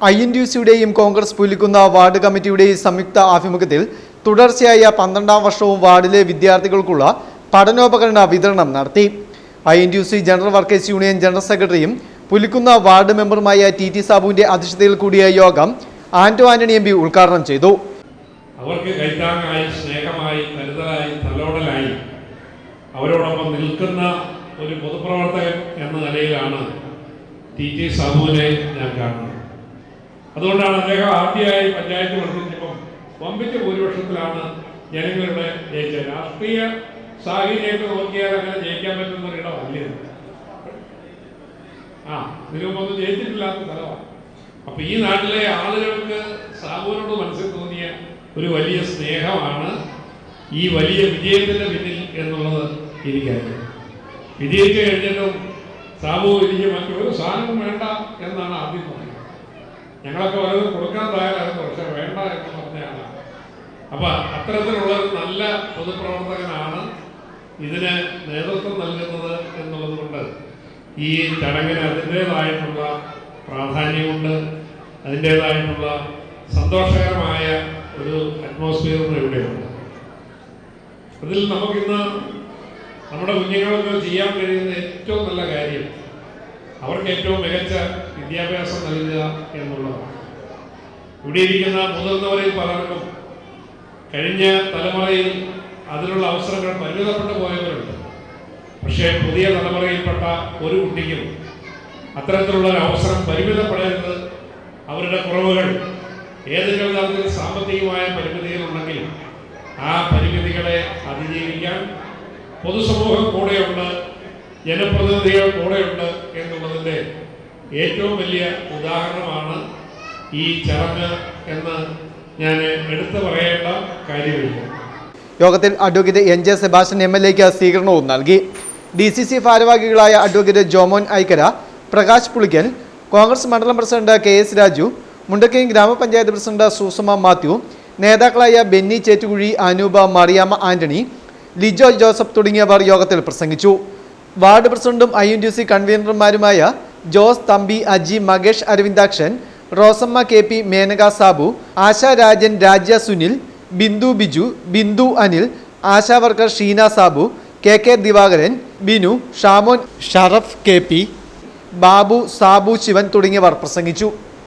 INTUCയുടെയും Congress Pulikkunnu ward കമ്മിറ്റിയുടെയും സംയുക്ത ആഭിമുഖ്യത്തിൽ തുടർച്ചയായ 12ാം വർഷവും വാർഡിലെ വിദ്യാർത്ഥികൾക്കുള്ള പഠനോപകരണ വിതരണം നടത്തി. INTUC general workers union general സെക്രട്ടറിയും പുലിക്കുന്ന വാർഡ് മെമ്പറുമായ TT സാബുവിന്റെ അധ്യക്ഷതയിൽ കൂടിയ യോഗം ആന്റോ ആന്റണി MP ഉദ്ഘാടനം ചെയ്തു. അവർക്ക് കൈത്താങ്ങായി, സ്നേഹമായി, കരുതലായി, തലോടലായി അവരോടൊപ്പം നിൽക്കുന്ന ഒരു പൊതുപ്രവർത്തകൻ എന്ന നിലയിലാണ് TT സാബുവിനെ ഞാൻ കാണുന്നത്. അതുകൊണ്ടാണ് അദ്ദേഹം ആദ്യമായി പഞ്ചായത്ത് മത്സരിച്ചപ്പം വമ്പിച്ച ഭൂരിപക്ഷത്തിലാണ് ജനങ്ങളുടെ ജയിച്ചത്. രാഷ്ട്രീയ സാഹചര്യമൊക്കെ നോക്കിയാൽ അങ്ങനെ ജയിക്കാൻ പറ്റുന്ന ഒരിടമല്ല. ഇതിനു മുമ്പ് ജയിച്ചിട്ടില്ലാത്ത സ്ഥലമാണ്. അപ്പൊ ഈ നാട്ടിലെ ആളുകൾക്ക് സാബുവിനോട് മനസ്സിൽ തോന്നിയ ഒരു വലിയ സ്നേഹമാണ് ഈ വലിയ വിജയത്തിന്റെ പിന്നിൽ എന്നുള്ളത് എനിക്കറിയാം. വിജയിച്ചു കഴിഞ്ഞിട്ടും സാബു എനിക്ക് മറ്റൊരു സാധനവും വേണ്ട എന്നാണ് ആദ്യം പറഞ്ഞത്. ഞങ്ങളൊക്കെ വല്ലതും കൊടുക്കാൻ തയ്യാറായിരുന്നു, പക്ഷെ വേണ്ട എന്ന് പറഞ്ഞാണ്. അപ്പൊ അത്തരത്തിലുള്ള ഒരു നല്ല പൊതുപ്രവർത്തകനാണ് ഇതിന് നേതൃത്വം നൽകുന്നത് എന്നുള്ളത് കൊണ്ട് ഈ ചടങ്ങിന് അതിൻ്റേതായിട്ടുള്ള പ്രാധാന്യമുണ്ട്, അതിൻ്റേതായിട്ടുള്ള സന്തോഷകരമായ ഒരു അറ്റ്മോസ്ഫിയറും ഇവിടെയുണ്ട്. അതിൽ നമുക്കിന്ന് നമ്മുടെ കുഞ്ഞുങ്ങൾക്ക് ചെയ്യാൻ കഴിയുന്ന ഏറ്റവും നല്ല കാര്യം അവർക്ക് ഏറ്റവും മികച്ച വിദ്യാഭ്യാസം നൽകുക എന്നുള്ളതാണ്. ഇവിടെ ഇരിക്കുന്ന മുതിർന്നവരിൽ പലർക്കും കഴിഞ്ഞ തലമുറയിൽ അതിനുള്ള അവസരങ്ങൾ പരിമിതപ്പെട്ടു പോയവരുണ്ട്. പക്ഷേ പുതിയ തലമുറയിൽപ്പെട്ട ഒരു കുട്ടിക്കും അത്തരത്തിലുള്ള ഒരു അവസരം പരിമിതപ്പെടരുത്. അവരുടെ കുറവുകൾ ഏതെങ്കിലും തരത്തിൽ സാമ്പത്തികമായ പരിമിതികളുണ്ടെങ്കിൽ ആ പരിമിതികളെ അതിജീവിക്കാൻ പൊതുസമൂഹം കൂടെയുണ്ട്, ജനപ്രതിനിധികൾ കൂടെയുണ്ട് എന്നുള്ളതിൻ്റെ ഏറ്റവും വലിയ ഉദാഹരണമാണ് ഈ ചടങ്ങ് എന്ന് ഞാൻ എടുത്തു പറയേണ്ട കാര്യമില്ല. യോഗത്തിൽ അഡ്വക്കേറ്റ് NJ സെബാസ്റ്റ്യൻ MLAക്ക് സ്വീകരണവും നൽകി. DCC ഭാരവാഹികളായ അഡ്വക്കേറ്റ് ജോമോൻ ഐക്കര, പ്രകാശ് പുളിക്കൽ, കോൺഗ്രസ് മണ്ഡലം പ്രസിഡന്റ് KS രാജു, മുണ്ടക്കയം ഗ്രാമപഞ്ചായത്ത് പ്രസിഡന്റ് സൂസമ്മ മാത്യു, നേതാക്കളായ ബെന്നി ചേറ്റുകുഴി, അനൂപ, മറിയാമ്മ ആന്റണി, ലിജോ ജോസഫ് തുടങ്ങിയവർ യോഗത്തിൽ പ്രസംഗിച്ചു. വാർഡ് പ്രസിഡന്റും INTUC കൺവീനർമാരുമായ Jose Thampi, Aji, Makesh Aravindakshan, Rosamma KP, Menaka Sabu, Asha Rajan, Rajya Sunil, Bindu Biju, Bindu Anil, Asha worker Sheena Sabu, KK Divakaran, Binu, Shamon, Sharaf KP, Babu, Sabu Shivan തുടങ്ങിയവർ പ്രസംഗിച്ചു.